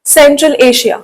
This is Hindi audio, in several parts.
सेंट्रल एशिया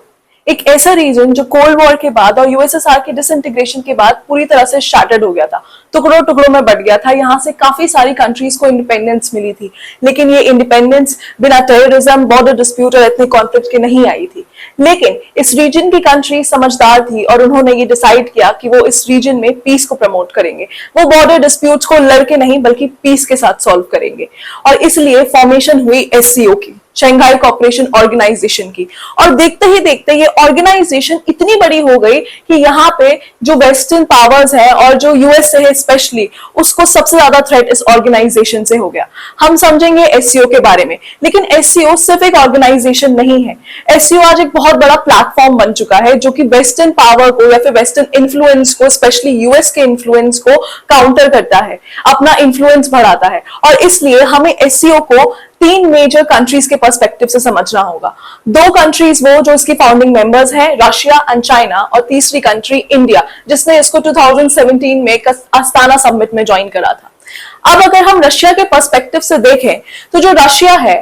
एक ऐसा रीजन जो कोल्ड वॉर के बाद और यूएसएसआर के डिसइंटीग्रेशन के बाद पूरी तरह से शैटर्ड हो गया था, टुकड़ों टुकड़ों में बट गया था। यहाँ से काफी सारी कंट्रीज को इंडिपेंडेंस मिली थी, लेकिन ये इंडिपेंडेंस बिना टेररिज्म, बॉर्डर डिस्प्यूट और एथनिक कॉन्फ्लिक्ट के नहीं आई थी। लेकिन इस रीजन की कंट्री समझदार थी और उन्होंने ये डिसाइड किया कि वो इस रीजन में पीस को प्रमोट करेंगे। वो बॉर्डर डिस्प्यूट्स को लड़के नहीं बल्कि पीस के साथ सॉल्व करेंगे, और इसलिए फॉर्मेशन हुई एससीओ की, शंघाई कोऑपरेशन ऑर्गेनाइजेशन की। और देखते ही देखते ये ऑर्गेनाइजेशन इतनी बड़ी हो गई कि यहाँ पे जो वेस्टर्न पावर्स है और जो यूएस है स्पेशली, उसको सबसे ज्यादा थ्रेट इस ऑर्गेनाइजेशन से हो गया। हम समझेंगे एससीओ के बारे में, लेकिन एससीओ सिर्फ एक ऑर्गेनाइजेशन नहीं है। एससीओ आज एक बहुत बड़ा प्लेटफॉर्म बन चुका है जो कि वेस्टर्न पावर को या फिर वेस्टर्न इन्फ्लुएंस को, स्पेशली यूएस के इन्फ्लुएंस को काउंटर करता है, अपना इन्फ्लुएंस बढ़ाता है। और इसलिए हमें एससीओ को तीन मेजर कंट्रीज के पर्सपेक्टिव से समझना होगा। दो कंट्रीज वो जो इसकी फाउंडिंग मेंबर्स हैं, रशिया एंड चाइना, और तीसरी कंट्री इंडिया, जिसने इसको 2017 में अस्ताना समिट में ज्वाइन करा था। अब अगर हम रशिया के पर्सपेक्टिव से देखें तो जो रशिया है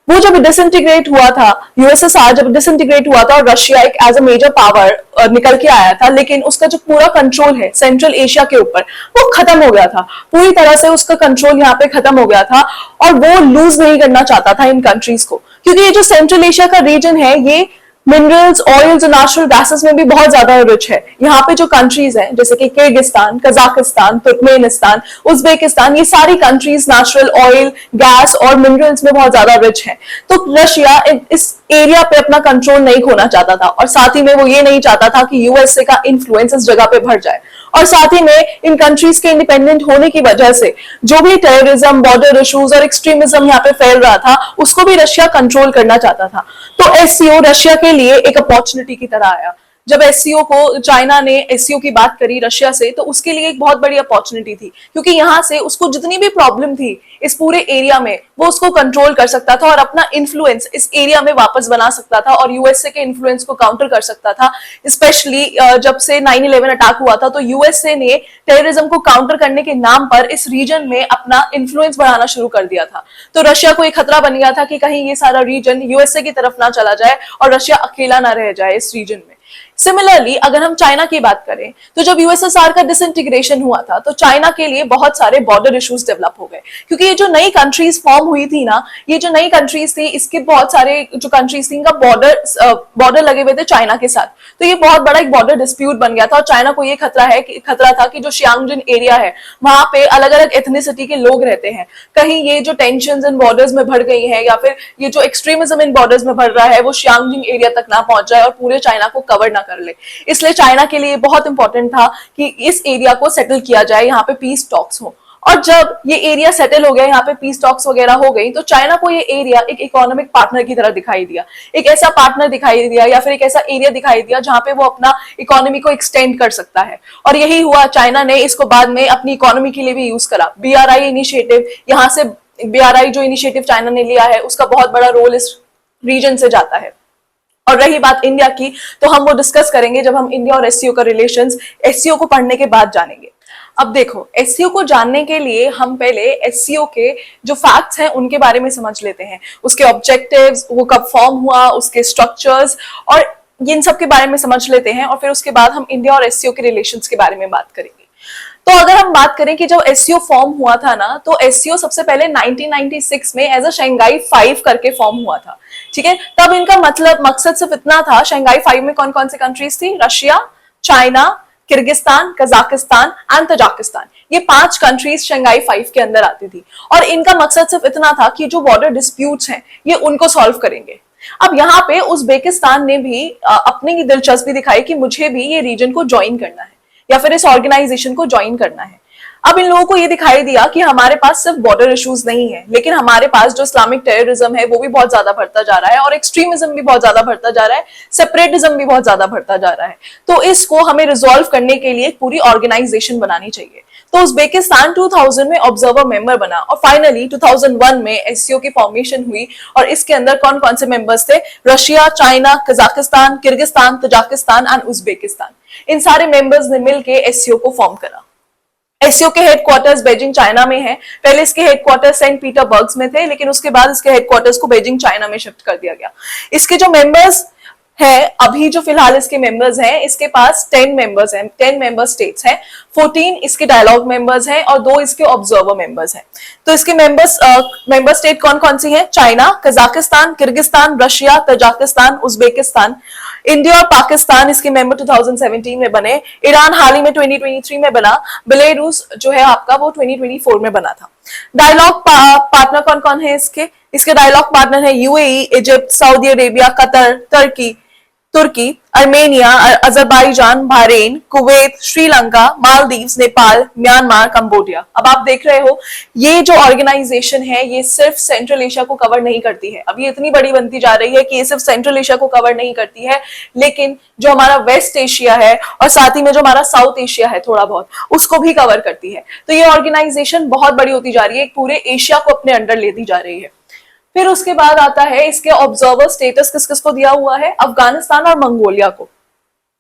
वो जब डिसइंटीग्रेट हुआ था, यूएसएसआर जब डिसइंटीग्रेट हुआ था और रशिया एक एज अ मेजर पावर निकल के आया था, लेकिन उसका जो पूरा कंट्रोल है सेंट्रल एशिया के ऊपर वो खत्म हो गया था। पूरी तरह से उसका कंट्रोल यहाँ पे खत्म हो गया था और वो लूज नहीं करना चाहता था इन कंट्रीज को, क्योंकि ये जो सेंट्रल एशिया का रीजन है ये मिनरल्स, ऑयल्स और नेचुरल गैसेस में भी बहुत ज्यादा रिच है। यहाँ पे जो कंट्रीज हैं जैसे कि किर्गिस्तान, कजाकिस्तान, तुर्कमेनिस्तान, उज्बेकिस्तान, ये सारी कंट्रीज नेचुरल ऑयल, गैस और मिनरल्स में बहुत ज्यादा रिच है। तो रशिया इस एरिया पे अपना कंट्रोल नहीं खोना चाहता था, और साथ ही में वो ये नहीं चाहता था कि यूएसए का इन्फ्लुएंस इस जगह पे बढ़ जाए। और साथ ही में इन कंट्रीज के इंडिपेंडेंट होने की वजह से जो भी टेररिज्म, बॉर्डर इश्यूज और एक्सट्रीमिज्म यहाँ पे फैल रहा था, उसको भी रशिया कंट्रोल करना चाहता था। तो एससीओ रशिया के लिए एक अपॉर्चुनिटी की तरह आया। जब एससीओ को, चाइना ने एससीओ की बात करी रशिया से, तो उसके लिए एक बहुत बड़ी अपॉर्चुनिटी थी, क्योंकि यहाँ से उसको जितनी भी प्रॉब्लम थी इस पूरे एरिया में वो उसको कंट्रोल कर सकता था और अपना इन्फ्लुएंस इस एरिया में वापस बना सकता था और यूएसए के इन्फ्लुएंस को काउंटर कर सकता था। स्पेशली जब से 9/11 अटैक हुआ था, तो यूएसए ने टेररिज्म को काउंटर करने के नाम पर इस रीजन में अपना इन्फ्लुएंस बढ़ाना शुरू कर दिया था। तो रशिया को एक खतरा बन गया था कि कहीं ये सारा रीजन यूएसए की तरफ ना चला जाए और रशिया अकेला ना रह जाए इस रीजन में। सिमिलरली अगर हम चाइना की बात करें, तो जब यूएसएसआर का डिसइंटीग्रेशन हुआ था तो चाइना के लिए बहुत सारे बॉर्डर इश्यूज डेवलप हो गए, क्योंकि ये जो नई कंट्रीज फॉर्म हुई थी ना, ये जो नई कंट्रीज थी, इसके बहुत सारे जो कंट्रीज थी इनका बॉर्डर लगे हुए थे चाइना के साथ। तो ये बहुत बड़ा एक बॉर्डर डिस्प्यूट बन गया था और चाइना को ये खतरा था कि जो शियांगजिन एरिया है वहां पे अलग अलग एथनिसिटी के लोग रहते हैं, कहीं ये जो टेंशन इन बॉर्डर्स में बढ़ गई है या फिर ये जो एक्सट्रीमिज्म इन बॉर्डर्स में बढ़ रहा है वो शियांगजिन एरिया तक ना पहुंच जाए और पूरे चाइना को कवर ना कर ले। इसलिए चाइना के लिए बहुत इंपॉर्टेंट था कि इस एरिया को सेटल किया जाए, यहाँ पे पीस टॉक्स हो। और जब ये एरिया सेटल हो गया, यहाँ पे पीस टॉक्स वगैरह हो गई, तो चाइना को ये एरिया एक इकोनॉमिक पार्टनर की तरह दिखाई दिया, एक ऐसा पार्टनर दिखाई दिया या फिर एक ऐसा एरिया दिखाई दिया जहां पे वो अपना इकोनॉमी को एक्सटेंड कर सकता है। और यही हुआ, चाइना ने इसको बाद में अपनी इकोनॉमी के लिए भी यूज करा। बीआरआई इनिशिएटिव, यहाँ से बीआरआई जो इनिशिएटिव चाइना ने लिया है उसका बहुत बड़ा रोल इस रीजन से जाता है। और रही बात इंडिया की, तो हम वो डिस्कस करेंगे जब हम इंडिया और एससीओ का रिलेशंस एससीओ को पढ़ने के बाद जानेंगे। अब देखो, एससीओ को जानने के लिए हम पहले एससीओ के जो फैक्ट्स हैं उनके बारे में समझ लेते हैं, उसके ऑब्जेक्टिव्स, वो कब फॉर्म हुआ, उसके स्ट्रक्चर्स और इन सब के बारे में समझ लेते हैं, और फिर उसके बाद हम इंडिया और एससीओ के रिलेशंस के बारे में बात करेंगे। तो अगर हम बात करें कि जब एससीओ फॉर्म हुआ था ना, तो एससीओ सबसे पहले 1996 में एज अ शंघाई 5 करके फॉर्म हुआ था, ठीक है। तब इनका मकसद सिर्फ इतना था। शंघाई 5 में कौन कौन सी कंट्रीज थी? Russia, China, Kyrgyzstan, Kazakhstan and Tajikistan, ये 5 कंट्रीज शंघाई 5 के अंदर आती थी। और इनका मकसद सिर्फ इतना था कि जो बॉर्डर डिस्प्यूट्स हैं ये उनको सॉल्व करेंगे। अब यहाँ पे उज्बेकिस्तान ने भी अपनी दिलचस्पी दिखाई कि मुझे भी ये रीजन को ज्वाइन करना है या फिर इस ऑर्गेनाइजेशन को ज्वाइन करना है। अब इन लोगों को ये दिखाई दिया कि हमारे पास सिर्फ बॉर्डर इश्यूज नहीं है, लेकिन हमारे पास जो इस्लामिक टेररिज्म है वो भी बहुत ज्यादा बढ़ता जा रहा है और एक्सट्रीमिज्म भी बहुत ज्यादा बढ़ता जा रहा है, सेपरेटिज्म भी बहुत ज्यादा बढ़ता जा रहा है। तो इसको हमें रिजॉल्व करने के लिए एक पूरी ऑर्गेनाइजेशन बनानी चाहिए। तो उज्बेकिस्तान 2000 में ऑब्जर्वर मेंबर बना और फाइनली 2001 में एससीओ की फॉर्मेशन हुई। और इसके अंदर कौन कौन से मेंबर्स थे? Russia, China, Kazakhstan, Kyrgyzstan, Tajikistan and Uzbekistan. इन सारे मेंबर्स ने मिलकर एससीओ को फॉर्म करा। एससीओ के हेडक्वार्टर्स बीजिंग चाइना में है। पहले इसके हेडक्वार्टर्स सेंट पीटरबर्ग में थे, लेकिन उसके बाद इसके हेडक्वार्टर्स को बीजिंग चाइना में शिफ्ट कर दिया गया। इसके जो मेंबर्स है, अभी जो फिलहाल इसके मेंबर्स हैं, इसके पास 10 मेंबर्स हैं, 10 मेंबर स्टेट्स हैं, 14 इसके डायलॉग मेंबर्स हैं और 2 इसके ऑब्जर्वर मेंबर्स हैं। तो इसके मेंबर स्टेट कौन कौन सी हैं? China, Kazakhstan, Kyrgyzstan, Russia, Tajikistan, Uzbekistan, India और पाकिस्तान इसके मेंबर 2017 में बने। ईरान हाल ही में 2023 में बना। बेलारूस जो है आपका वो 2024 में बना था। डायलॉग पार्टनर कौन कौन है इसके? इसके डायलॉग पार्टनर है UAE, Egypt, Saudi Arabia, Qatar, तुर्की, Armenia, Azerbaijan, Bahrain, Kuwait, Sri Lanka, Maldives, Nepal, Myanmar, Cambodia. अब आप देख रहे हो ये जो ऑर्गेनाइजेशन है ये सिर्फ सेंट्रल एशिया को कवर नहीं करती है। अब ये इतनी बड़ी बनती जा रही है कि ये सिर्फ सेंट्रल एशिया को कवर नहीं करती है, लेकिन जो हमारा वेस्ट एशिया है और साथ ही में जो हमारा साउथ एशिया है थोड़ा बहुत, उसको भी कवर करती है। तो ये ऑर्गेनाइजेशन बहुत बड़ी होती जा रही है, पूरे एशिया को अपने अंडर लेती जा रही है। फिर उसके बाद आता है इसके ऑब्जर्वर स्टेटस किस किस को दिया हुआ है? अफगानिस्तान और मंगोलिया को।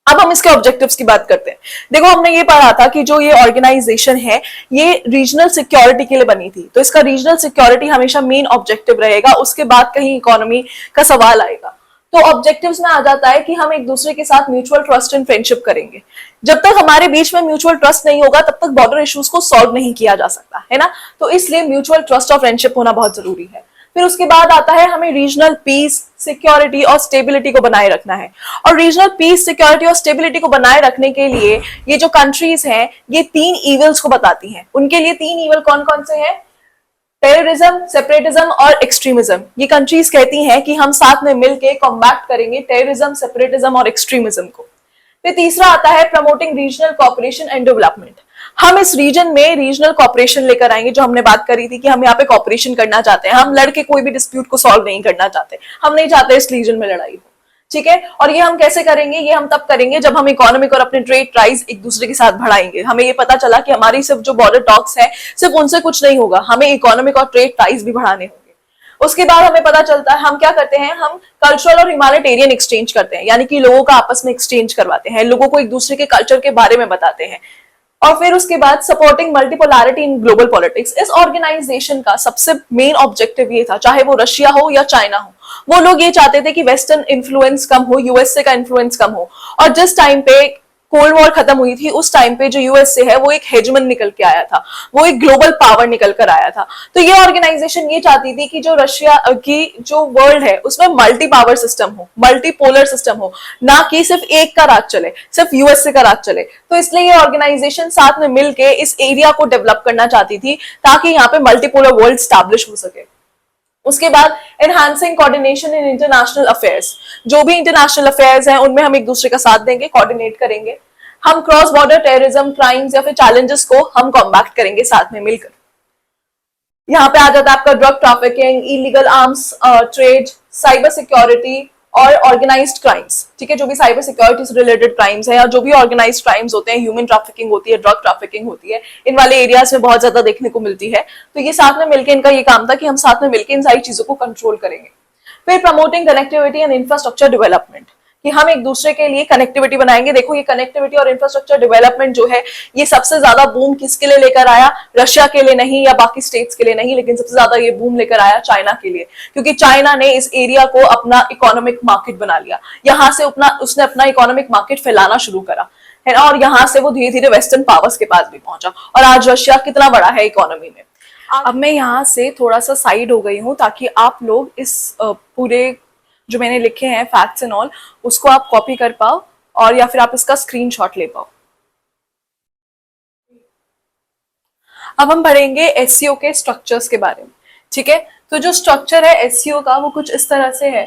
अब हम इसके ऑब्जेक्टिव्स की बात करते हैं। देखो हमने ये पढ़ा था कि जो ये ऑर्गेनाइजेशन है ये रीजनल सिक्योरिटी के लिए बनी थी, तो इसका रीजनल सिक्योरिटी हमेशा मेन ऑब्जेक्टिव रहेगा, उसके बाद कहीं इकोनॉमी का सवाल आएगा। तो ऑब्जेक्टिव्स में आ जाता है कि हम एक दूसरे के साथ म्यूचुअल ट्रस्ट एंड फ्रेंडशिप करेंगे। जब तक हमारे बीच में म्यूचुअल ट्रस्ट नहीं होगा तब तक बॉर्डर इश्यूज को सॉल्व नहीं किया जा सकता है ना, तो इसलिए म्यूचुअल ट्रस्ट और फ्रेंडशिप होना बहुत जरूरी है। फिर उसके बाद आता है हमें रीजनल पीस, सिक्योरिटी और स्टेबिलिटी को बनाए रखना है। और रीजनल पीस, सिक्योरिटी और स्टेबिलिटी को बनाए रखने के लिए ये जो कंट्रीज हैं ये 3 ईवल्स को बताती हैं। उनके लिए 3 ईवल कौन कौन से हैं? टेररिज्म, सेपरेटिज्म और एक्सट्रीमिज्म। ये कंट्रीज कहती हैं कि हम साथ में मिलकर कॉम्बैट करेंगे टेररिज्म, सेपरेटिज्म और एक्सट्रीमिज्म को। फिर तीसरा आता है promoting regional cooperation and development. हम इस रीजन में रीजनल कॉपरेशन लेकर आएंगे, जो हमने बात करी थी कि हम यहाँ पे कॉपरेशन करना चाहते हैं। हम लड़के कोई भी डिस्प्यूट को सॉल्व नहीं करना चाहते, हम नहीं चाहते इस रीजन में लड़ाई हो, ठीक है। और ये हम कैसे करेंगे? ये हम तब करेंगे जब हम इकोनॉमिक और अपने ट्रेड टाइज एक दूसरे के साथ बढ़ाएंगे। हमें ये पता चला कि हमारी सिर्फ जो बॉर्डर टॉक्स है सिर्फ उनसे कुछ नहीं होगा, हमें इकोनॉमिक और ट्रेड टाइज भी बढ़ाने होंगे। उसके बाद हमें पता चलता है हम क्या करते हैं, हम कल्चरल और ह्यूमैनिटेरियन एक्सचेंज करते हैं, यानी कि लोगों का आपस में एक्सचेंज करवाते हैं, लोगों को एक दूसरे के कल्चर के बारे में बताते हैं। और फिर उसके बाद supporting multipolarity in global politics. इस ऑर्गेनाइजेशन का सबसे मेन ऑब्जेक्टिव ये था, चाहे वो रशिया हो या चाइना हो, वो लोग ये चाहते थे कि वेस्टर्न इन्फ्लुएंस कम हो, यूएसए का इन्फ्लुएंस कम हो। और जिस टाइम पे कोल्ड वॉर खत्म हुई थी उस टाइम पे जो यूएसए है वो एक हेजमन निकल के आया था, वो एक ग्लोबल पावर निकल कर आया था। तो ये ऑर्गेनाइजेशन ये चाहती थी कि जो रशिया की जो वर्ल्ड है उसमें मल्टी पावर सिस्टम हो, मल्टीपोलर सिस्टम हो, ना कि सिर्फ एक का राज चले, सिर्फ यूएसए का राज चले। तो इसलिए ये ऑर्गेनाइजेशन साथ में मिलकर इस एरिया को डेवलप करना चाहती थी ताकि यहाँ पे मल्टीपोलर वर्ल्ड स्टैब्लिश हो सके। उसके बाद enhancing coordination in international affairs. जो भी इंटरनेशनल अफेयर्स हैं उनमें हम एक दूसरे का साथ देंगे, कोऑर्डिनेट करेंगे। हम क्रॉस बॉर्डर टेररिज्म, क्राइम्स या फिर चैलेंजेस को हम कॉम्बैट करेंगे साथ में मिलकर। यहाँ पे आ जाता है आपका drug trafficking, illegal arms trade, cyber security और ऑर्गेनाइज्ड क्राइम्स, ठीक है। जो भी साइबर सिक्योरिटी से रिलेटेड क्राइम्स है या जो भी ऑर्गेनाइज्ड क्राइम्स होते हैं, ह्यूमन ट्रैफिकिंग होती है, ड्रग ट्रैफिकिंग होती है, इन वाले एरियाज में बहुत ज्यादा देखने को मिलती है। तो ये साथ में मिलकर, इनका ये काम था कि हम साथ में मिलकर इन सारी चीजों को कंट्रोल करेंगे। फिर promoting connectivity and infrastructure development, कि हम एक दूसरे के लिए कनेक्टिविटी बनाएंगे। देखो ये कनेक्टिविटी और इंफ्रास्ट्रक्चर डेवलपमेंट जो है ये सबसे ज्यादा बूम किसके लिए लेकर आया? रशिया के लिए नहीं या बाकी स्टेट्स के लिए नहीं, लेकिन सबसे ज्यादा ये बूम लेकर आया चाइना के लिए, क्योंकि चाइना ने इस एरिया को अपना इकोनॉमिक मार्केट बना लिया। यहाँ से उसने अपना इकोनॉमिक मार्केट फैलाना शुरू करा है ना, और यहाँ से वो धीरे धीरे वेस्टर्न पावर्स के पास भी पहुंचा। और आज रशिया कितना बड़ा है इकोनॉमी में। अब मैं यहाँ से थोड़ा सा साइड हो गई हूँ ताकि आप लोग इस पूरे जो मैंने लिखे हैं फैक्ट्स एंड ऑल उसको आप कॉपी कर पाओ और या फिर आप इसका स्क्रीनशॉट ले पाओ। अब हम पढ़ेंगे एससीओ के स्ट्रक्चर्स के बारे में, ठीक है। तो जो स्ट्रक्चर है एससीओ का वो कुछ इस तरह से है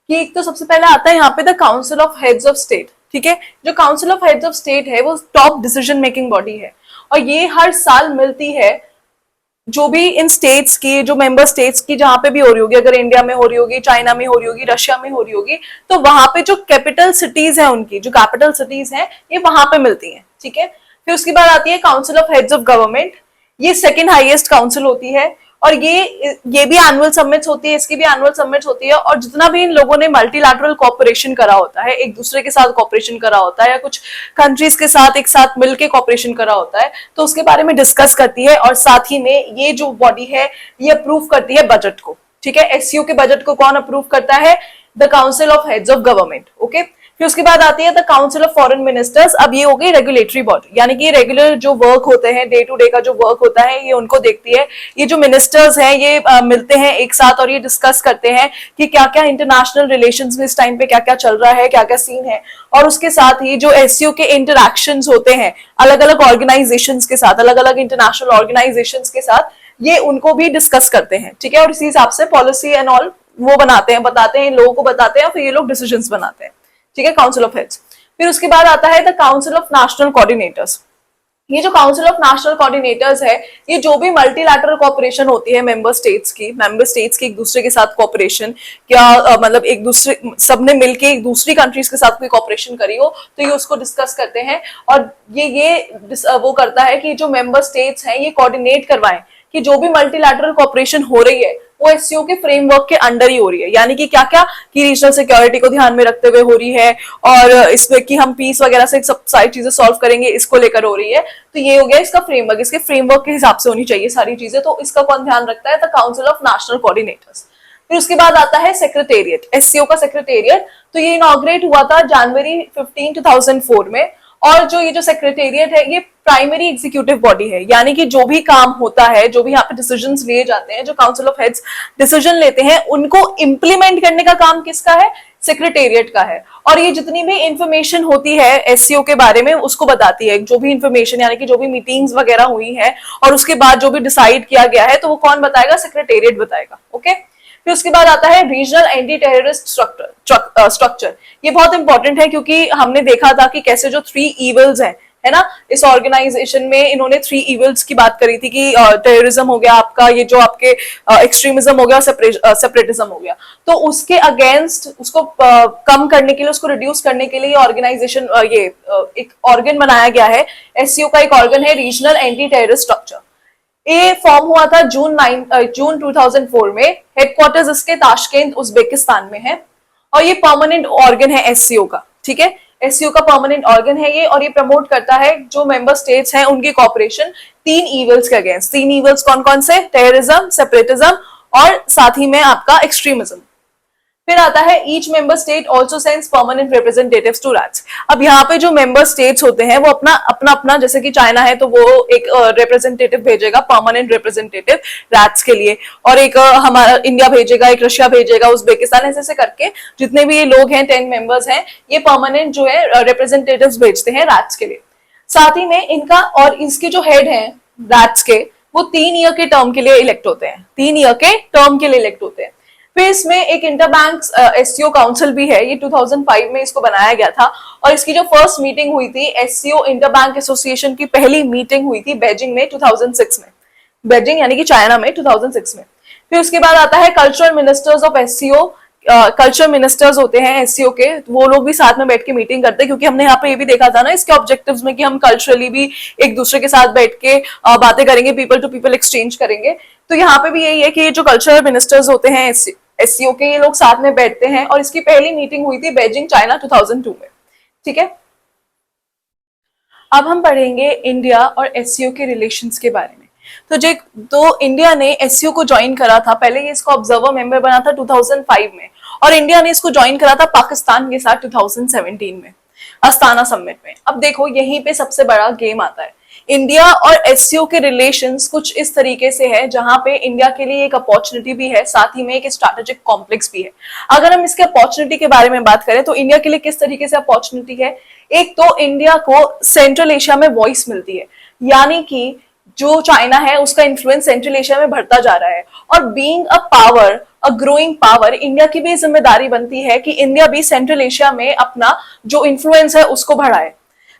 कि एक तो सबसे पहले आता है यहाँ पे the council of heads of state, ठीक है। जो council of heads of state है वो टॉप डिसीजन मेकिंग बॉडी है और ये हर साल मिलती है जो भी इन स्टेट्स की, जो मेंबर स्टेट्स की जहां पे भी हो रही होगी, अगर इंडिया में हो रही होगी, चाइना में हो रही होगी, रशिया में हो रही होगी, तो वहां पे जो कैपिटल सिटीज हैं उनकी जो कैपिटल सिटीज हैं ये वहां पे मिलती हैं, ठीक है। फिर उसके बाद आती है council of heads of government, ये सेकंड हाईएस्ट काउंसिल होती है और ये भी एनुअल समिट्स होती है, इसकी भी एनुअल समिट्स होती है। और जितना भी इन लोगों ने मल्टीलैटरल कॉपरेशन करा होता है, एक दूसरे के साथ कॉपरेशन करा होता है या कुछ कंट्रीज के साथ एक साथ मिलकर कॉपरेशन करा होता है, तो उसके बारे में डिस्कस करती है। और साथ ही में ये जो बॉडी है ये अप्रूव करती है बजट को, ठीक है। एससीओ के बजट को कौन अप्रूव करता है? The council of heads of government, okay. फिर उसके बाद आती है the council of foreign ministers. अब ये हो गई रेगुलेटरी बॉडी, यानी कि रेगुलर जो वर्क होते हैं, डे टू डे का जो वर्क होता है ये उनको देखती है। ये जो मिनिस्टर्स हैं ये मिलते हैं एक साथ और ये डिस्कस करते हैं कि क्या क्या इंटरनेशनल रिलेशंस में इस टाइम पे क्या क्या चल रहा है, क्या क्या सीन है। और उसके साथ ही जो एससीओ के इंटरैक्शंस होते हैं अलग अलग ऑर्गेनाइजेशंस के साथ, अलग अलग इंटरनेशनल ऑर्गेनाइजेशंस के साथ, ये उनको भी डिस्कस करते हैं, ठीक है। और इसी हिसाब से पॉलिसी एंड ऑल वो बनाते हैं, बताते हैं, इन लोगों को बताते हैं, फिर ये लोग डिसीजंस बनाते हैं, ठीक है, काउंसिल ऑफ हेड्स। फिर उसके बाद आता है the council of national coordinators. ये जो काउंसिल ऑफ नेशनल कोऑर्डिनेटर्स है, ये जो भी मल्टीलैटरल कोऑपरेशन होती है मेंबर स्टेट्स की एक दूसरे के साथ कोऑपरेशन, क्या मतलब एक दूसरे सबने मिलके एक दूसरी कंट्रीज के साथ कोई कोऑपरेशन करी हो तो ये उसको डिस्कस करते हैं। और ये वो करता है कि जो मेंबर स्टेट्स हैं ये कोऑर्डिनेट करवाएं कि जो भी मल्टीलैटरल कोऑपरेशन हो रही है वो एससीओ के फ्रेमवर्क के अंडर ही हो रही है। यानी कि क्या क्या कि रीजनल सिक्योरिटी को ध्यान में रखते हुए हो रही है, और इसमें कि हम पीस वगैरह से सब सारी चीजें सॉल्व करेंगे, इसको लेकर हो रही है। तो ये हो गया इसका फ्रेमवर्क, इसके फ्रेमवर्क के हिसाब से होनी चाहिए सारी चीजें। तो इसका कौन ध्यान रखता है? The council of national coordinators. फिर उसके बाद आता है सेक्रेटेरिएट, एससीओ का सेक्रेटेरिएट। तो ये इनॉग्रेट हुआ था जनवरी 15, 2004 में। और जो ये जो सेक्रेटेरिएट है ये प्राइमरी एग्जीक्यूटिव बॉडी है, यानी कि जो भी काम होता है, जो भी यहाँ पे डिसीजंस लिए जाते हैं, जो काउंसिल ऑफ हेड्स डिसीजन लेते हैं, उनको इंप्लीमेंट करने का काम किसका है? सेक्रेटेरिएट का है। और ये जितनी भी इंफॉर्मेशन होती है एससीओ के बारे में उसको बताती है। जो भी इंफॉर्मेशन यानी कि जो भी मीटिंग्स वगैरह हुई है और उसके बाद जो भी डिसाइड किया गया है तो वो कौन बताएगा? सेक्रेटेरिएट बताएगा, ओके। फिर उसके बाद आता है रीजनल एंटी टेररिस्ट स्ट्रक्चर। ये बहुत इंपॉर्टेंट है क्योंकि हमने देखा था कि कैसे जो 3 ईवल्स हैं, है ना, इस ऑर्गेनाइजेशन में इन्होंने 3 ईवल्स की बात करी थी कि टेररिज्म हो गया आपका, ये जो आपके एक्सट्रीमिज्म हो गया, सेपरेटिज्म हो गया। तो उसके अगेंस्ट उसको कम करने के लिए, उसको रिड्यूस करने के लिए ऑर्गेनाइजेशन एक ऑर्गन बनाया गया है। एससीओ का एक ऑर्गन है रीजनल एंटी टेररिस्ट स्ट्रक्चर। ये फॉर्म हुआ था जून 2004 में। हेडक्वार्टर्स इसके ताशकेंत उज्बेकिस्तान में है और ये परमानेंट ऑर्गन है एससीओ का, ठीक है। एससीओ का परमानेंट ऑर्गन है ये, और ये प्रमोट करता है जो मेंबर स्टेट्स हैं उनकी कॉपरेशन 3 ईवल्स के अगेंस्ट। 3 ईवल्स कौन कौन से? टेररिज्म, सेपरेटिज्म और साथ ही में आपका एक्सट्रीमिज्म। फिर आता है each member state also sends permanent representatives to rats. अब यहाँ पे जो मेंबर स्टेट्स होते हैं वो अपना जैसे कि चाइना है तो वो एक रिप्रेजेंटेटिव भेजेगा, परमानेंट रिप्रेजेंटेटिव रैट्स के लिए, और एक हमारा इंडिया भेजेगा, एक रशिया भेजेगा, उज्बेकिस्तान, ऐसे करके जितने भी ये लोग हैं 10 मेंबर्स हैं, ये परमानेंट जो है रिप्रेजेंटेटिव्स भेजते हैं रैट्स के लिए। साथ ही में इनका और इसके जो हेड हैं रैट्स के, वो 3 ईयर के टर्म के लिए इलेक्ट होते हैं, 3 ईयर के टर्म के लिए इलेक्ट होते हैं। फिर इसमें एक इंटरबैंक एससीओ काउंसिल भी है, ये 2005 में इसको बनाया गया था। और इसकी जो फर्स्ट मीटिंग हुई थी एससीओ इंटरबैंक एसोसिएशन की पहली मीटिंग हुई थी बीजिंग में 2006 में, बीजिंग यानी कि चाइना में 2006 में। फिर उसके बाद आता है cultural ministers of SCO. Cultural ministers होते हैं एससीओ के, वो लोग भी साथ में बैठ के मीटिंग करते हैं, क्योंकि हमने यहाँ पे ये भी देखा था ना इसके ऑब्जेक्टिव्स में कि हम कल्चरली भी एक दूसरे के साथ बैठ के बातें करेंगे, पीपल टू पीपल एक्सचेंज करेंगे। तो यहाँ पे भी यही है कि ये जो कल्चरल मिनिस्टर्स होते हैं एससीओ के, ये लोग साथ में बैठते हैं, और इसकी पहली मीटिंग हुई थी बीजिंग चाइना 2002 में, ठीक है। अब हम पढ़ेंगे इंडिया और एससीओ के रिलेशंस के बारे में। तो इंडिया ने एससीओ को ज्वाइन करा था, पहले ये इसको ऑब्जर्वर मेंबर बना था 2005 में, और इंडिया ने इसको ज्वाइन करा था पाकिस्तान के साथ 2017 में अस्ताना समिट में। अब देखो यहीं पे सबसे बड़ा गेम आता है। इंडिया और एससीओ के रिलेशंस कुछ इस तरीके से है जहां पे इंडिया के लिए एक अपॉर्चुनिटी भी है, साथ ही में एक स्ट्रैटेजिक कॉम्प्लेक्स भी है। अगर हम इसके अपॉर्चुनिटी के बारे में बात करें तो इंडिया के लिए किस तरीके से अपॉर्चुनिटी है? एक तो इंडिया को सेंट्रल एशिया में वॉइस मिलती है, यानी कि जो चाइना है उसका इन्फ्लुएंस सेंट्रल एशिया में बढ़ता जा रहा है, और being a power, a growing power, India की भी जिम्मेदारी बनती है कि इंडिया भी सेंट्रल एशिया में अपना जो इन्फ्लुएंस है उसको बढ़ाए।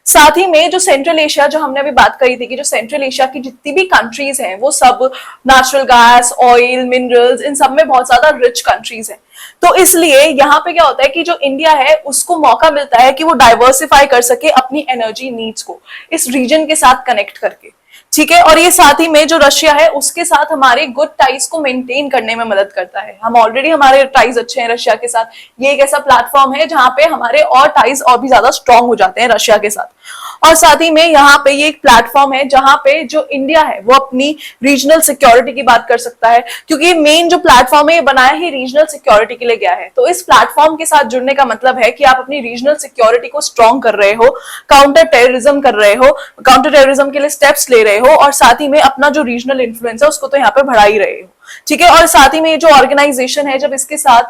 साथ ही में जो सेंट्रल एशिया, जो हमने अभी बात करी थी कि जो सेंट्रल एशिया की जितनी भी कंट्रीज हैं वो सब नेचुरल गैस, ऑयल, मिनरल्स, इन सब में बहुत ज्यादा रिच कंट्रीज हैं। तो इसलिए यहाँ पे क्या होता है कि जो इंडिया है उसको मौका मिलता है कि वो डाइवर्सिफाई कर सके अपनी एनर्जी नीड्स को इस रीजन के साथ कनेक्ट करके। ठीक है। और ये साथ ही में जो रशिया है उसके साथ हमारे गुड टाइज को मेंटेन करने में मदद करता है। हम ऑलरेडी हमारे टाइज अच्छे हैं रशिया के साथ, ये एक ऐसा प्लेटफॉर्म है जहां पे हमारे और टाइज और भी ज्यादा स्ट्रांग हो जाते हैं रशिया के साथ। और साथ ही में यहाँ पे ये एक प्लेटफॉर्म है जहां पे जो इंडिया है वो अपनी रीजनल सिक्योरिटी की बात कर सकता है, क्योंकि मेन जो प्लेटफॉर्म है ये बनाया ही रीजनल सिक्योरिटी के लिए गया है। तो इस प्लेटफॉर्म के साथ जुड़ने का मतलब है कि आप अपनी रीजनल सिक्योरिटी को स्ट्रांग कर रहे हो, काउंटर टेररिज्म कर रहे हो, काउंटर टेररिज्म के लिए स्टेप्स ले रहे हो, और साथ ही में अपना जो रीजनल इन्फ्लुएंस है उसको तो यहाँ पे बढ़ा ही रहे हो। ठीक है। और साथ ही में ये जो ऑर्गेनाइजेशन है, जब इसके साथ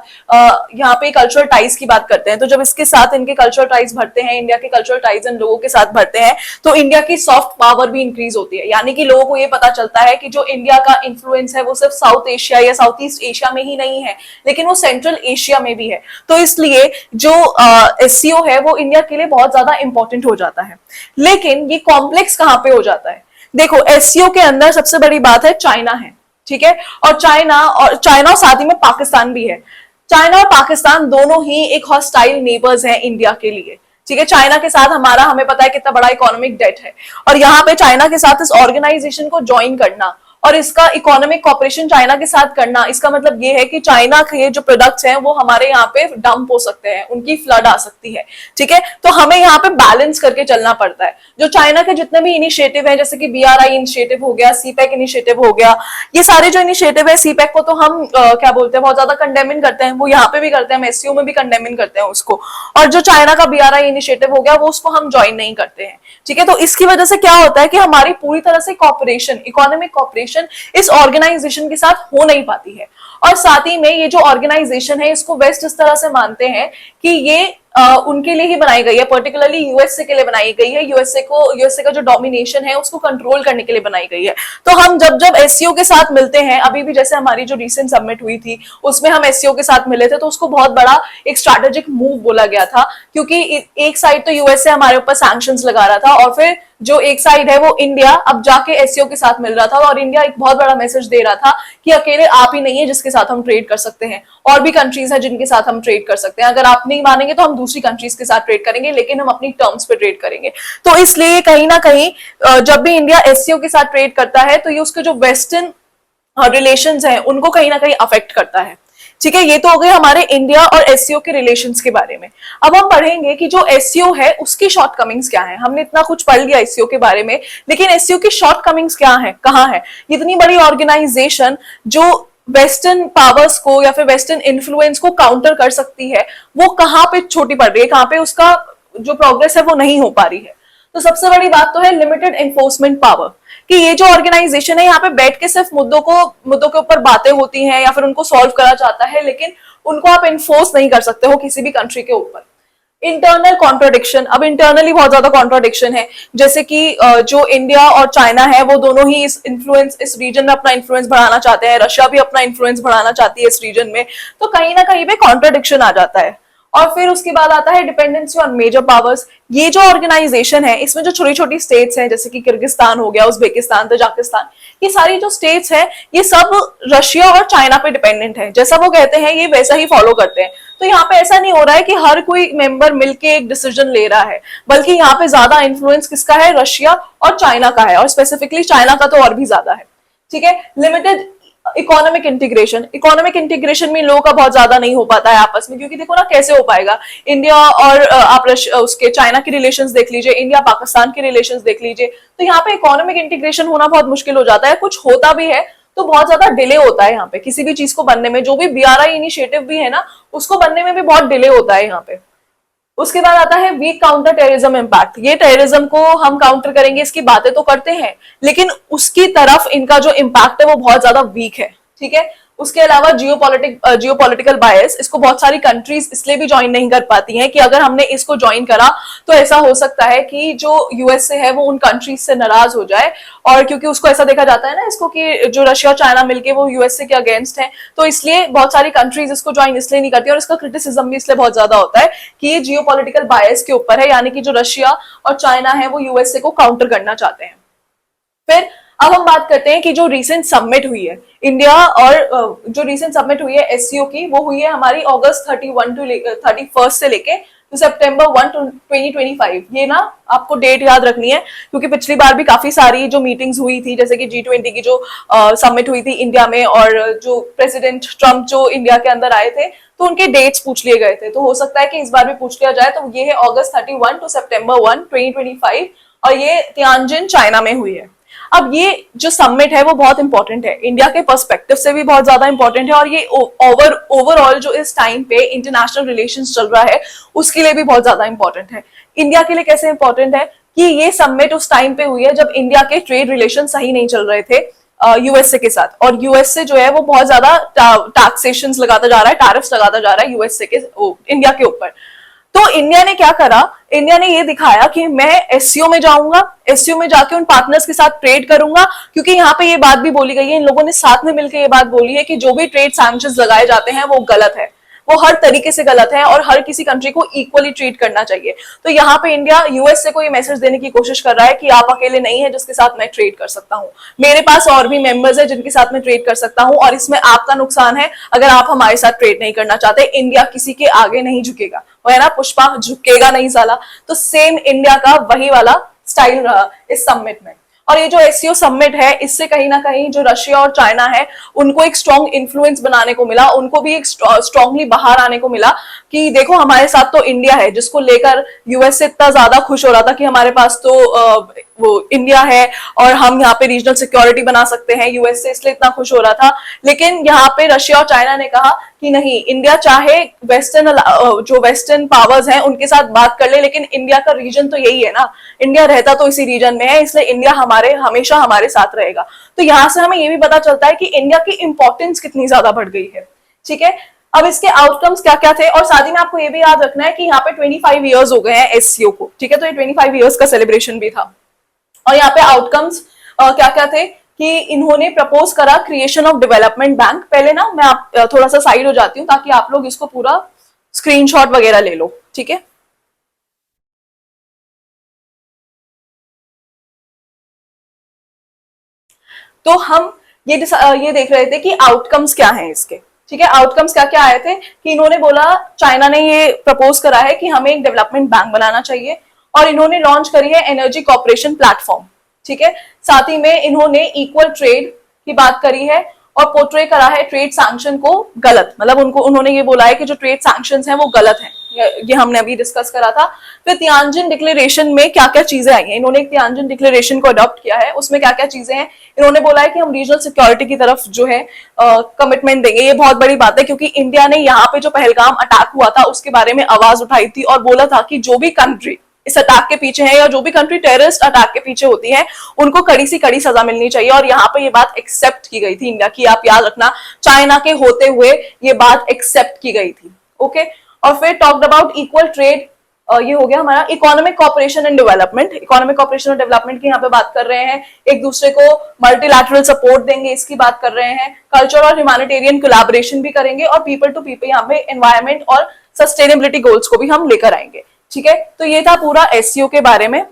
यहाँ पे कल्चरल टाइज की बात करते हैं, तो जब इसके साथ इनके कल्चरल टाइज बढ़ते हैं, इंडिया के कल्चरल टाइज इन लोगों के साथ बढ़ते हैं, तो इंडिया की सॉफ्ट पावर भी इंक्रीज होती है। यानी कि लोगों को ये पता चलता है कि जो इंडिया का इन्फ्लुएंस है वो सिर्फ साउथ एशिया या साउथ ईस्ट एशिया में ही नहीं है, लेकिन वो सेंट्रल एशिया में भी है। तो इसलिए जो एससीओ है वो इंडिया के लिए बहुत ज्यादा इंपॉर्टेंट हो जाता है। लेकिन ये कॉम्प्लेक्स कहां पे हो जाता है? देखो, एससीओ के अंदर सबसे बड़ी बात है चाइना है, ठीक है। और चाइना और साथ ही में पाकिस्तान भी है। चाइना और पाकिस्तान दोनों ही एक हॉस्टाइल नेबर्स हैं इंडिया के लिए, ठीक है। चाइना के साथ हमें पता है कितना बड़ा इकोनॉमिक डेट है, और यहाँ पे चाइना के साथ इस ऑर्गेनाइजेशन को ज्वाइन करना और इसका इकोनॉमिक कॉपरेशन चाइना के साथ करना, इसका मतलब ये है कि चाइना के जो प्रोडक्ट्स हैं वो हमारे यहाँ पे डंप हो सकते हैं, उनकी फ्लड आ सकती है, ठीक है। तो हमें यहाँ पे बैलेंस करके चलना पड़ता है। जो चाइना के जितने भी इनिशिएटिव हैं, जैसे कि बीआरआई इनिशिएटिव हो गया, सीपैक इनिशिएटिव हो गया, ये सारे जो इनिशिएटिव है, सीपैक को तो हम क्या बोलते हैं, बहुत ज्यादा कंडेमिन करते हैं, वो यहाँ पे भी करते हैं, हम एससीओ में भी कंडेमिन करते हैं उसको। और जो चाइना का बीआरआई इनिशिएटिव हो गया वो उसको हम ज्वाइन नहीं करते हैं, ठीक है। तो इसकी वजह से क्या होता है कि हमारी पूरी तरह से कॉपरेशन, इकोनॉमिक कॉपरेशन इस ऑर्गेनाइजेशन के साथ हो नहीं पाती है। और साथ ही में ये जो ऑर्गेनाइजेशन है इसको वेस्ट इस तरह से मानते हैं कि ये उनके लिए ही बनाई गई है, पर्टिकुलरली यूएसए के लिए बनाई गई है। यूएसए का जो डोमिनेशन है उसको कंट्रोल करने के लिए बनाई गई है। तो हम जब जब एससीओ के साथ मिलते हैं, अभी भी जैसे हमारी जो रिसेंट समिट हुई थी उसमें हम एससीओ के साथ मिले थे, तो उसको बहुत बड़ा एक स्ट्रैटेजिक मूव बोला गया था, क्योंकि एक साइड तो यूएसए हमारे ऊपर सैंक्शंस लगा रहा था, और फिर जो एक साइड है वो इंडिया अब जाके एससीओ के साथ मिल रहा था, और इंडिया एक बहुत बड़ा मैसेज दे रहा था कि अकेले आप ही नहीं है जिसके साथ हम ट्रेड कर सकते हैं, और भी कंट्रीज है जिनके साथ हम ट्रेड कर सकते हैं। अगर आप नहीं मानेंगे तो हम दूसरी कंट्रीज के साथ ट्रेड करेंगे, लेकिन हम अपनी टर्म्स पे ट्रेड करेंगे। तो इसलिए कहीं ना कहीं जब भी इंडिया एससीओ के साथ ट्रेड करता है तो ये उसके जो वेस्टर्न रिलेशंस हैं उनको कहीं ना कहीं अफेक्ट करता है, ठीक है। ये तो हो गए हमारे इंडिया और एससीओ के रिलेशंस के बारे में। अब हम पढ़ेंगे कि जो एससीओ है उसकी शॉर्टकमिंग्स क्या है। हमने इतना कुछ पढ़ लिया एससीओ के बारे में, लेकिन एससीओ की शॉर्टकमिंग्स क्या है, कहाँ है? इतनी बड़ी ऑर्गेनाइजेशन जो वेस्टर्न पावर्स को या फिर वेस्टर्न इन्फ्लुएंस को काउंटर कर सकती है, वो कहाँ पे छोटी पड़ रही है, कहाँ पे उसका जो प्रोग्रेस है वो नहीं हो पा रही है। तो सबसे बड़ी बात तो है लिमिटेड एनफोर्समेंट पावर, कि ये जो ऑर्गेनाइजेशन है यहाँ पे बैठ के सिर्फ मुद्दों के ऊपर बातें होती हैं या फिर उनको सॉल्व करा जाता है, लेकिन उनको आप एनफोर्स नहीं कर सकते हो किसी भी कंट्री के ऊपर। इंटरनल कॉन्ट्रोडिक्शन, अब इंटरनली बहुत ज्यादा कॉन्ट्रोडिक्शन है, जैसे कि जो इंडिया और चाइना है वो दोनों ही इस रीजन में अपना इन्फ्लुएंस बढ़ाना चाहते हैं, रशिया भी अपना इन्फ्लुएंस बढ़ाना चाहती है इस रीजन में, तो कहीं ना कहीं पे कॉन्ट्रोडिक्शन आ जाता है। और फिर उसके बाद आता है डिपेंडेंसी ऑन मेजर पावर्स। ये जो ऑर्गेनाइजेशन है इसमें जो छोटी छोटी स्टेट्स हैं, जैसे कि किर्गिस्तान हो गया, उज्बेकिस्तान, तजाकिस्तान, ये सारी जो स्टेट्स हैं ये सब रशिया और चाइना पे डिपेंडेंट है। जैसा वो कहते हैं ये वैसा ही फॉलो करते हैं। तो यहाँ पे ऐसा नहीं हो रहा है कि हर कोई मेंबर मिलके एक डिसीजन ले रहा है, बल्कि यहाँ पे ज्यादा इन्फ्लुएंस किसका है? रशिया और चाइना का है, और स्पेसिफिकली चाइना का तो और भी ज्यादा है, ठीक है। लिमिटेड इकोनॉमिक इंटीग्रेशन में लोगों का बहुत ज्यादा नहीं हो पाता है आपस में, क्योंकि देखो ना कैसे हो पाएगा। इंडिया और आप उसके चाइना के रिलेशंस देख लीजिए, इंडिया पाकिस्तान के रिलेशंस देख लीजिए, तो यहाँ पे इकोनॉमिक इंटीग्रेशन होना बहुत मुश्किल हो जाता है। कुछ होता भी है तो बहुत ज्यादा डिले होता है यहाँ पे किसी भी चीज को बनने में। जो भी बीआरआई इनिशिएटिव भी है ना, उसको बनने में भी बहुत डिले होता है यहाँ पे। उसके बाद आता है वीक काउंटर टेररिज्म इम्पैक्ट। ये टेररिज्म को हम काउंटर करेंगे, इसकी बातें तो करते हैं, लेकिन उसकी तरफ इनका जो इम्पैक्ट है वो बहुत ज्यादा वीक है, ठीक है। उसके अलावा जियोपॉलिटिकल बायस, इसको बहुत सारी कंट्रीज इसलिए भी ज्वाइन नहीं कर पाती हैं कि अगर हमने इसको ज्वाइन करा तो ऐसा हो सकता है कि जो यूएसए है वो उन कंट्रीज से नाराज हो जाए, और क्योंकि उसको ऐसा देखा जाता है ना इसको कि जो रशिया चाइना मिलके वो यूएसए के अगेंस्ट है, तो इसलिए बहुत सारी कंट्रीज इसको ज्वाइन इसलिए नहीं करती, और इसका क्रिटिसिज्म भी इसलिए बहुत ज्यादा होता है कि ये जियोपॉलिटिकल बायस के ऊपर है, यानी कि जो रशिया और चाइना है वो यूएसए को काउंटर करना चाहते हैं। फिर अब हम बात करते हैं कि जो रीसेंट सबमिट हुई है इंडिया और जो रीसेंट सबमिट हुई है एससीओ की, वो हुई है हमारी अगस्त 31 से लेके टू September 1 to 2025। ये ना आपको डेट याद रखनी है, क्योंकि पिछली बार भी काफी सारी जो मीटिंग्स हुई थी, जैसे कि G20 की जो समिट हुई थी इंडिया में, और जो प्रेसिडेंट ट्रम्प जो इंडिया के अंदर आए थे, तो उनके डेट्स पूछ लिए गए थे। तो हो सकता है कि इस बार भी पूछ लिया जाए। तो ये है August 31 to September 1, 2025, और ये तियानजिन चाइना में हुई है। अब ये जो समिट है वो बहुत इंपॉर्टेंट है, इंडिया के पर्सपेक्टिव से भी बहुत ज्यादा इंपॉर्टेंट है, और ये ओवरऑल जो इस टाइम पे इंटरनेशनल रिलेशंस चल रहा है उसके लिए भी बहुत ज्यादा इंपॉर्टेंट है। इंडिया के लिए कैसे इंपॉर्टेंट है कि ये समिट उस टाइम पे हुई है जब इंडिया के ट्रेड रिलेशन सही नहीं चल रहे थे यूएसए के साथ, और यूएसए जो है वो बहुत ज्यादा टैक्सेशन लगाता जा रहा है, टैरिफ्स लगाता जा रहा है यूएसए के इंडिया के ऊपर। तो इंडिया ने क्या करा, इंडिया ने ये दिखाया कि मैं एससीओ में जाऊंगा, एससीओ में जाके उन पार्टनर्स के साथ ट्रेड करूंगा, क्योंकि यहाँ पे ये बात भी बोली गई है, इन लोगों ने साथ में मिलकर ये बात बोली है कि जो भी ट्रेड सैंक्शंस लगाए जाते हैं वो गलत है, वो हर तरीके से गलत है, और हर किसी कंट्री को इक्वली ट्रीट करना चाहिए। तो यहाँ पे इंडिया यूएसए को ये मैसेज देने की कोशिश कर रहा है कि आप अकेले नहीं है जिसके साथ मैं ट्रेड कर सकता हूँ, मेरे पास और भी मेंबर्स है जिनके साथ मैं ट्रेड कर सकता हूँ, और इसमें आपका नुकसान है अगर आप हमारे साथ ट्रेड नहीं करना चाहते। इंडिया किसी के आगे नहीं झुकेगा, वो है ना पुष्पा, झुकेगा नहीं साला। तो सेम इंडिया का वही वाला स्टाइल रहा इस समिट में। और ये जो एससीओ समिट है, इससे कहीं ना कहीं जो रशिया और चाइना है उनको एक स्ट्रॉन्ग इन्फ्लुएंस बनाने को मिला, उनको भी एक स्ट्रॉन्गली बाहर आने को मिला कि देखो हमारे साथ तो इंडिया है, जिसको लेकर यूएसए इतना ज्यादा खुश हो रहा था कि हमारे पास तो वो इंडिया है और हम यहाँ पे रीजनल सिक्योरिटी बना सकते हैं, यूएसए इसलिए इतना खुश हो रहा था। लेकिन यहाँ पे रशिया और चाइना ने कहा कि नहीं, इंडिया चाहे वेस्टर्न पावर्स हैं उनके साथ बात कर ले, लेकिन इंडिया का रीजन तो यही है ना, इंडिया रहता तो इसी रीजन में है, इसलिए इंडिया हमेशा हमारे साथ रहेगा। तो यहाँ से हमें ये भी पता चलता है कि इंडिया की इंपॉर्टेंस कितनी ज्यादा बढ़ गई है। ठीक है, अब इसके आउटकम्स क्या क्या थे, और साथ ही में आपको ये भी याद रखना है कि यहाँ पे 25 ईयर्स हो गए हैं एससीओ को। ठीक है, तो ये 25 ईयर्स का सेलिब्रेशन भी था। और यहाँ पे आउटकम्स क्या क्या थे कि इन्होंने प्रपोज करा क्रिएशन ऑफ डेवलपमेंट बैंक। पहले ना मैं आप थोड़ा सा साइड हो जाती हूँ ताकि आप लोग इसको पूरा स्क्रीनशॉट वगैरह ले लो। ठीक है, तो हम ये देख रहे थे कि आउटकम्स क्या हैं इसके। ठीक है, आउटकम्स क्या क्या आए थे कि इन्होंने बोला, चाइना ने ये प्रपोज करा है कि हमें एक डेवलपमेंट बैंक बनाना चाहिए, और इन्होंने लॉन्च करी है एनर्जी कॉर्पोरेशन प्लेटफॉर्म। ठीक है, साथ ही में इन्होंने इक्वल ट्रेड की बात करी है और पोर्ट्रे करा है ट्रेड सैंक्शन को गलत, मतलब उन्होंने ये बोला है कि जो ट्रेड सैंक्शंस हैं वो गलत हैं। ये हमने अभी डिस्कस करा था। फिर तियानजिन डिक्लेरेशन में क्या क्या चीजें आई हैं, इन्होंने एक तियानजिन डिक्लेरेशन को अडॉप्ट किया है, उसमें क्या क्या चीजें हैं। इन्होंने बोला है कि हम रीजनल सिक्योरिटी की तरफ जो है कमिटमेंट देंगे। ये बहुत बड़ी बात है, क्योंकि इंडिया ने यहाँ पे जो पहलगाम अटैक हुआ था उसके बारे में आवाज उठाई थी और बोला था कि जो भी कंट्री इस अटैक के पीछे है, या जो भी कंट्री टेररिस्ट अटैक के पीछे होती है, उनको कड़ी सी कड़ी सजा मिलनी चाहिए। और यहाँ पे ये बात एक्सेप्ट की गई थी इंडिया की, आप याद रखना, चाइना के होते हुए ये बात एक्सेप्ट की गई थी। ओके, और फिर टॉक्ड अबाउट इक्वल ट्रेड, ये हो गया हमारा economic cooperation and development. Economic cooperation और डेवलपमेंट की यहाँ पे बात कर रहे हैं, एक दूसरे को मल्टीलैटरल सपोर्ट देंगे इसकी बात कर रहे हैं, कल्चर और ह्यूमैनिटेरियन कोलैबोरेशन भी करेंगे, और पीपल टू पीपल यहाँ पे एनवायरमेंट और सस्टेनेबिलिटी गोल्स को भी हम लेकर आएंगे। ठीक है, तो ये था पूरा एससीओ के बारे में।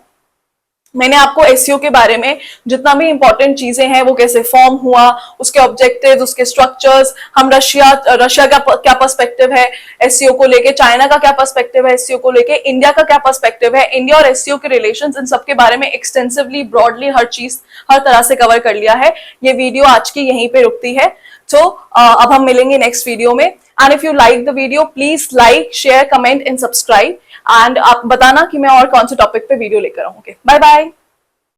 मैंने आपको एससीओ के बारे में जितना भी इंपॉर्टेंट चीजें हैं, वो कैसे फॉर्म हुआ, उसके ऑब्जेक्टिव्स, उसके स्ट्रक्चर्स, हम रशिया का क्या पर्सपेक्टिव है एससीओ को लेके, चाइना का क्या पर्सपेक्टिव है एससीओ को लेके, इंडिया का क्या पर्सपेक्टिव है, इंडिया और एससीओ के रिलेशंस, इन सब के बारे में एक्सटेंसिवली, ब्रॉडली हर चीज हर तरह से कवर कर लिया है। ये वीडियो आज की यहीं पे रुकती है। तो अब हम मिलेंगे नेक्स्ट वीडियो में। And if you like the video, please like, share, comment and subscribe. And आप बताना कि मैं और कौन से टॉपिक पे वीडियो लेकर आऊंगी। Bye bye.